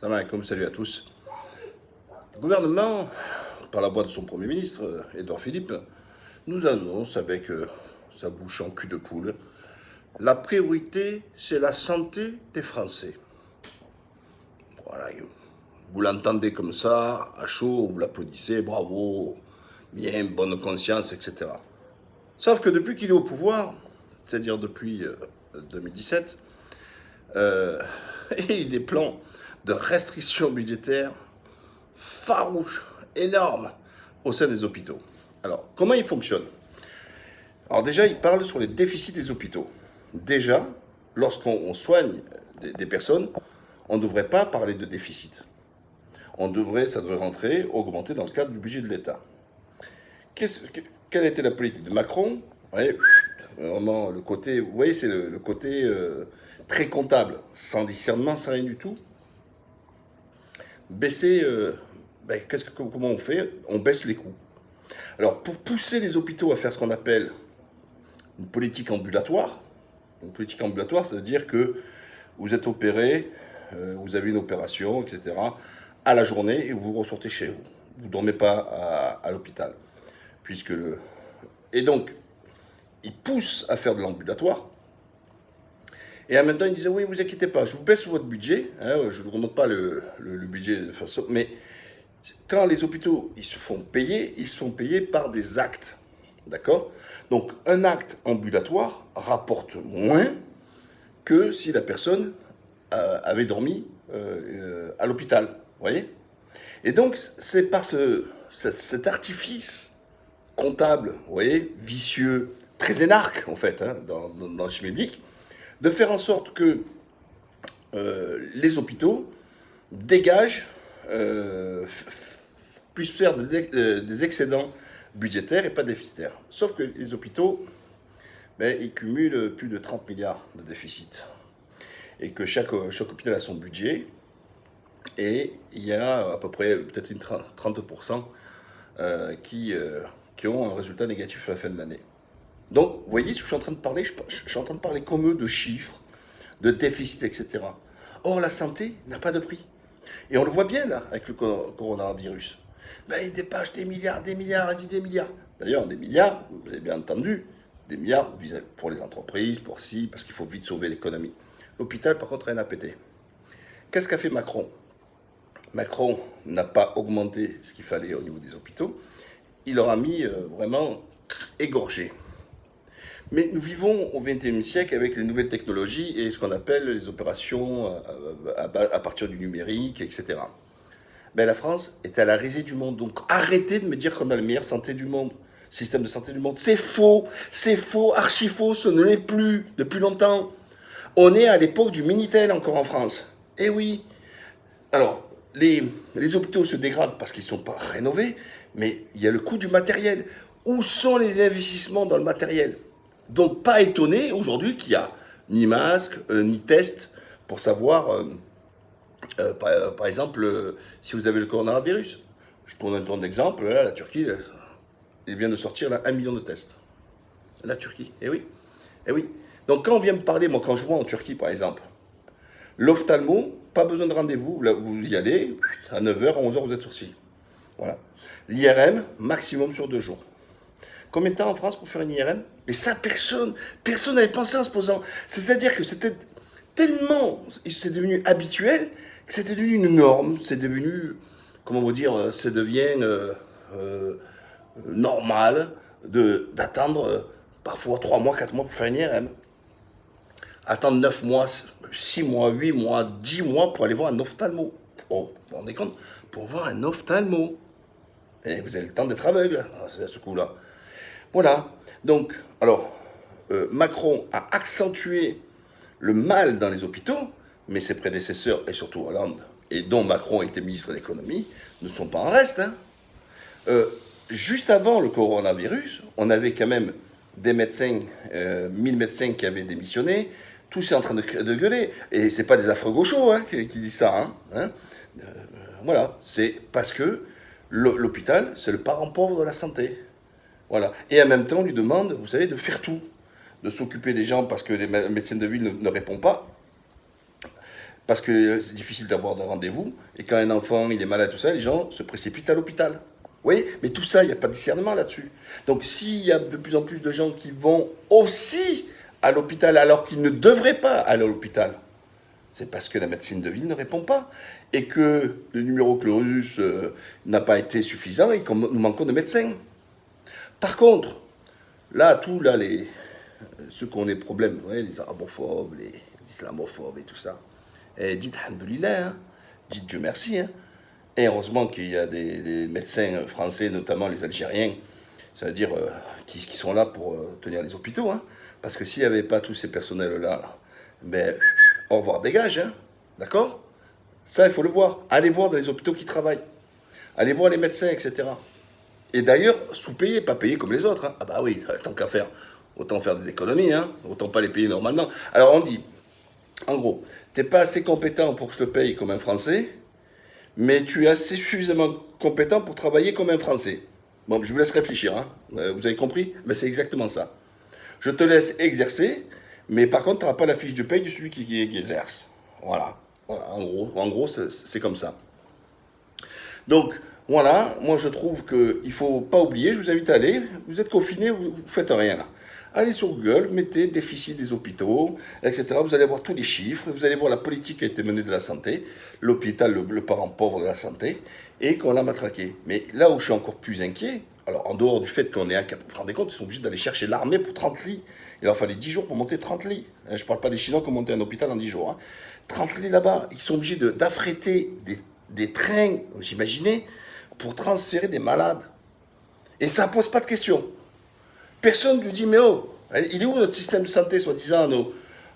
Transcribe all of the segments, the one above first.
Salam alaikum, salut à tous. Le gouvernement, par la voix de son Premier ministre, Édouard Philippe, nous annonce avec sa bouche en cul de poule, la priorité, c'est la santé des Français. Voilà, vous l'entendez comme ça, à chaud, vous l'applaudissez, bravo, bien, bonne conscience, etc. Sauf que depuis qu'il est au pouvoir, c'est-à-dire depuis 2017, il y a des plans de restrictions budgétaires farouches, énormes, au sein des hôpitaux. Alors, comment ils fonctionnent? Alors déjà, il parle sur les déficits des hôpitaux. Déjà, lorsqu'on soigne des personnes, on ne devrait pas parler de déficit. Ça devrait rentrer, augmenter dans le cadre du budget de l'État. Quelle était la politique de Macron? Ouais, vraiment le côté, vous voyez, c'est le côté très comptable, sans discernement, sans rien du tout. Baisser, comment on fait? On baisse les coûts. Alors, pour pousser les hôpitaux à faire ce qu'on appelle une politique ambulatoire, ça veut dire que vous êtes opéré, vous avez une opération, etc., à la journée et vous ressortez chez vous. Vous ne dormez pas à l'hôpital. Et donc, ils poussent à faire de l'ambulatoire. Et en même temps, ils disaient, oui, vous inquiétez pas, je vous baisse votre budget, hein, je ne vous remonte pas le budget de façon... Mais quand les hôpitaux ils se font payer par des actes. D'accord? Donc, un acte ambulatoire rapporte moins que si la personne avait dormi à l'hôpital. Vous voyez? Et donc, c'est par cet artifice comptable, vous voyez, vicieux, très énarque, en fait, hein, dans le schmilblick, de faire en sorte que les hôpitaux dégagent, puissent faire des excédents budgétaires et pas déficitaires. Sauf que les hôpitaux, ils cumulent plus de 30 milliards de déficit. Et que chaque hôpital a son budget. Et il y a à peu près peut-être 30% qui ont un résultat négatif à la fin de l'année. Donc, vous voyez ce que je suis en train de parler? Je suis en train de parler comme eux de chiffres, de déficit, etc. Or, la santé n'a pas de prix. Et on le voit bien là, avec le coronavirus. Il dépasse des milliards, il dit des milliards. D'ailleurs, des milliards, vous avez bien entendu, des milliards pour les entreprises, parce qu'il faut vite sauver l'économie. L'hôpital, par contre, rien à péter. Qu'est-ce qu'a fait Macron? Macron n'a pas augmenté ce qu'il fallait au niveau des hôpitaux. Il leur a mis vraiment égorgé. Mais nous vivons au XXIe siècle avec les nouvelles technologies et ce qu'on appelle les opérations à partir du numérique, etc. La France est à la risée du monde. Donc arrêtez de me dire qu'on a la meilleure santé du monde, système de santé du monde. C'est faux, archi faux, ce ne l'est plus depuis longtemps. On est à l'époque du Minitel encore en France. Eh oui. Alors, les hôpitaux se dégradent parce qu'ils ne sont pas rénovés, mais il y a le coût du matériel. Où sont les investissements dans le matériel? Donc, pas étonné aujourd'hui qu'il n'y a ni masque, ni test pour savoir, par exemple, si vous avez le coronavirus. Je tourne un tour d'exemple, la Turquie, il vient de sortir là, 1 million de tests. La Turquie, eh oui. Eh oui. Donc, quand on vient me parler, moi, quand je vois en Turquie, par exemple, l'ophtalmo, pas besoin de rendez-vous, là, vous y allez, à 9h, à 11h, vous êtes sorti. Voilà. L'IRM, maximum sur 2 jours. Combien de temps en France pour faire une IRM? Mais ça, personne n'avait pensé en se posant. C'est-à-dire que c'était tellement, c'est devenu habituel, que c'était devenu une norme, c'est devenu, comment vous dire, ça devient normal d'attendre parfois 3 mois, 4 mois pour faire une IRM. Attendre 9 mois, 6 mois, 8 mois, 10 mois pour aller voir un ophtalmo. Oh, vous vous rendez compte? Pour voir un ophtalmo. Et vous avez le temps d'être aveugle à ce coup-là. Voilà. Donc, alors, Macron a accentué le mal dans les hôpitaux, mais ses prédécesseurs, et surtout Hollande, et dont Macron était ministre de l'économie, ne sont pas en reste. Juste avant le coronavirus, on avait quand même des médecins, 1000 médecins qui avaient démissionné. Tous est en train de gueuler. Et c'est pas des affreux gauchos qui disent ça. Voilà, c'est parce que l'hôpital, c'est le parent pauvre de la santé. Voilà. Et en même temps, on lui demande, vous savez, de faire tout. De s'occuper des gens parce que les médecins de ville ne répondent pas. Parce que c'est difficile d'avoir des rendez-vous, et quand un enfant il est malade, tout ça, les gens se précipitent à l'hôpital. Oui, mais tout ça, il n'y a pas de discernement là-dessus. Donc s'il y a de plus en plus de gens qui vont aussi à l'hôpital alors qu'ils ne devraient pas aller à l'hôpital, c'est parce que la médecine de ville ne répond pas. Et que le numéro clausus n'a pas été suffisant et que nous manquons de médecins. Par contre, là, ceux qui ont des problèmes, ouais, les arabophobes, les islamophobes et tout ça, dites alhamdoulilah, hein, dites Dieu merci. Hein. Et heureusement qu'il y a des médecins français, notamment les Algériens, c'est-à-dire qui sont là pour tenir les hôpitaux. Hein. Parce que s'il n'y avait pas tous ces personnels-là, ben, au revoir, dégage. Hein. D'accord ? Ça, il faut le voir. Allez voir dans les hôpitaux qui travaillent. Allez voir les médecins, etc. Et d'ailleurs, sous-payés, pas payés comme les autres. Hein. Ah bah oui, tant qu'à faire, autant faire des économies, hein. Autant pas les payer normalement. Alors on dit, en gros, t'es pas assez compétent pour que je te paye comme un Français, mais tu es assez suffisamment compétent pour travailler comme un Français. Bon, je vous laisse réfléchir, hein. Vous avez compris? Ben, c'est exactement ça. Je te laisse exercer, mais par contre, tu n'auras pas la fiche de paye de celui qui exerce. Voilà. Voilà, en gros c'est comme ça. Donc, voilà, moi je trouve qu'il ne faut pas oublier, je vous invite à aller, vous êtes confinés, vous ne faites rien là. Allez sur Google, mettez déficit des hôpitaux, etc. Vous allez voir tous les chiffres, vous allez voir la politique qui a été menée de la santé, l'hôpital, le parent pauvre de la santé, et qu'on l'a matraqué. Mais là où je suis encore plus inquiet, alors en dehors du fait qu'on est incapable, vous vous rendez compte, ils sont obligés d'aller chercher l'armée pour 30 lits. Il leur fallait 10 jours pour monter 30 lits. Je ne parle pas des Chinois qui ont monté un hôpital en 10 jours. Hein. 30 lits là-bas, ils sont obligés d'affréter des trains, vous imaginez, pour transférer des malades. Et ça ne pose pas de questions. Personne ne lui dit, mais oh, il est où notre système de santé, soi-disant,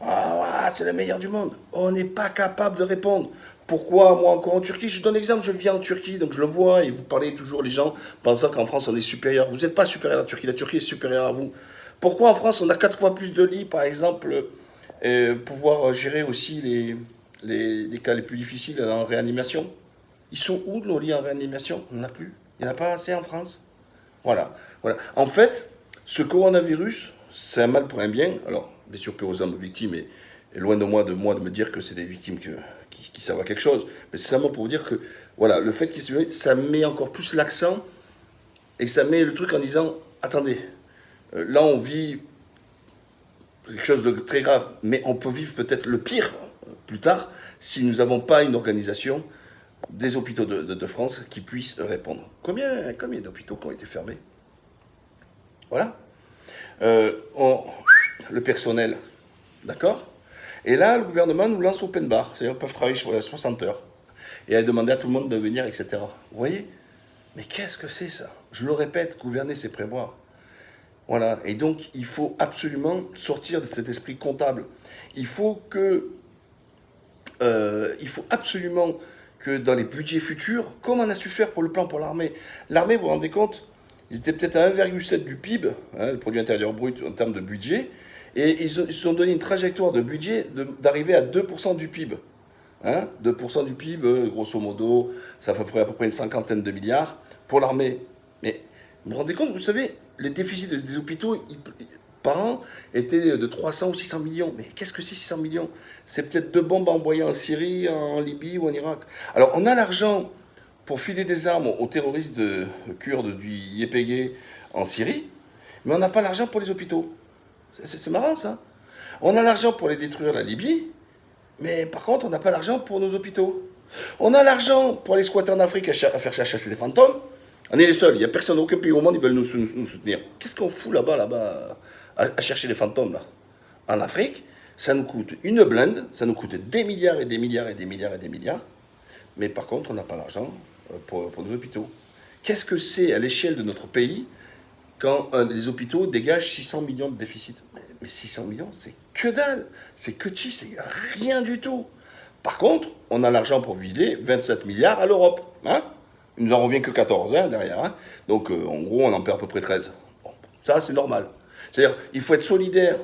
ah, c'est le meilleur du monde. On n'est pas capable de répondre. Pourquoi, moi, encore en Turquie? Je donne l'exemple, je viens en Turquie, donc je le vois, et vous parlez toujours, les gens, pensant qu'en France, on est supérieur. Vous n'êtes pas supérieur à la Turquie est supérieure à vous. Pourquoi en France, on a 4 fois plus de lits, par exemple, pouvoir gérer aussi les cas les plus difficiles en réanimation? Ils sont où nos lits en réanimation? On n'en a plus. Il n'y en a pas assez en France. Voilà. En fait, ce coronavirus, c'est un mal pour un bien. Alors, bien sûr, paix aux âmes victimes, et loin de moi de me dire que c'est des victimes qui servent à quelque chose. Mais c'est simplement pour vous dire que, voilà, le fait ça met encore plus l'accent, et ça met le truc en disant, attendez, là on vit quelque chose de très grave, mais on peut vivre peut-être le pire plus tard si nous n'avons pas une organisation des hôpitaux de France qui puissent répondre. Combien d'hôpitaux qui ont été fermés? Voilà. Le personnel, d'accord? Et là, le gouvernement nous lance open bar, c'est-à-dire qu'ils peuvent travailler 60 heures. Et elle demandait à tout le monde de venir, etc. Vous voyez? Mais qu'est-ce que c'est ça? Je le répète, gouverner, c'est prévoir. Voilà, et donc il faut absolument sortir de cet esprit comptable. Il faut absolument que dans les budgets futurs, comme on a su faire pour le plan pour l'armée, vous vous rendez compte, ils étaient peut-être à 1,7 du PIB, hein, le produit intérieur brut en termes de budget, et ils se sont donné une trajectoire de budget d'arriver à 2% du PIB. Hein, 2% du PIB, grosso modo, ça fait à peu près une cinquantaine de milliards pour l'armée. Mais vous vous rendez compte, vous savez, les déficits des hôpitaux par an étaient de 300 ou 600 millions. Mais qu'est-ce que c'est 600 millions? C'est peut-être 2 bombes envoyées en Syrie, en Libye ou en Irak. Alors on a l'argent pour filer des armes aux terroristes kurdes du YPG en Syrie, mais on n'a pas l'argent pour les hôpitaux. C'est marrant ça. On a l'argent pour les détruire la Libye, mais par contre on n'a pas l'argent pour nos hôpitaux. On a l'argent pour les squatter en Afrique à faire chasser les fantômes. On est les seuls, il n'y a personne, aucun pays au monde, ils veulent nous soutenir. Qu'est-ce qu'on fout là-bas, à chercher les fantômes, là? En Afrique, ça nous coûte une blinde, ça nous coûte des milliards et des milliards et des milliards et des milliards, mais par contre, on n'a pas l'argent pour nos hôpitaux. Qu'est-ce que c'est à l'échelle de notre pays quand les hôpitaux dégagent 600 millions de déficit? Mais 600 millions, c'est que dalle, c'est que chi, c'est rien du tout. Par contre, on a l'argent pour vider 27 milliards à l'Europe, hein? Il nous en revient que 14 hein, derrière. Hein. Donc, en gros, on en perd à peu près 13. Bon, ça, c'est normal. C'est-à-dire, il faut être solidaire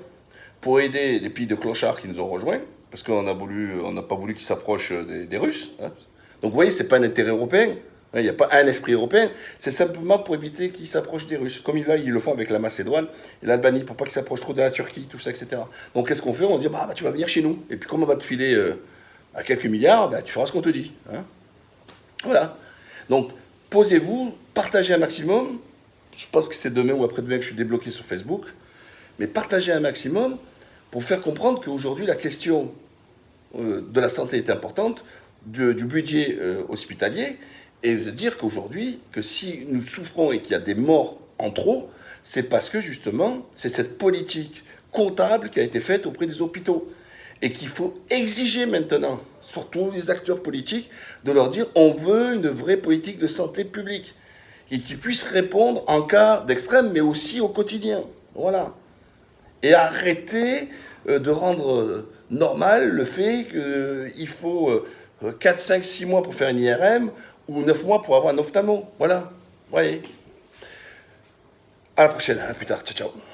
pour aider les pays de clochards qui nous ont rejoints, parce qu'on n'a pas voulu qu'ils s'approchent des Russes. Hein. Donc, vous voyez, ce n'est pas un intérêt européen. Il n'y a pas un esprit européen. C'est simplement pour éviter qu'ils s'approchent des Russes. Comme là, ils le font avec la Macédoine et l'Albanie, pour pas qu'ils s'approchent trop de la Turquie, tout ça, etc. Donc, qu'est-ce qu'on fait? On dit, tu vas venir chez nous. Et puis, comment on va te filer À quelques milliards, ben, tu feras ce qu'on te dit. Hein. Voilà. Donc, posez-vous, partagez un maximum. Je pense que c'est demain ou après-demain que je suis débloqué sur Facebook. Mais partagez un maximum pour faire comprendre qu'aujourd'hui, la question de la santé est importante, du budget hospitalier, et de dire qu'aujourd'hui, que si nous souffrons et qu'il y a des morts en trop, c'est parce que justement, c'est cette politique comptable qui a été faite auprès des hôpitaux. Et qu'il faut exiger maintenant, surtout les acteurs politiques, de leur dire on veut une vraie politique de santé publique. Et qui puisse répondre en cas d'extrême, mais aussi au quotidien. Voilà. Et arrêter de rendre normal le fait qu'il faut 4, 5, 6 mois pour faire une IRM ou 9 mois pour avoir un ophtalmo. Voilà. Vous voyez. À la prochaine, à plus tard. Ciao, ciao.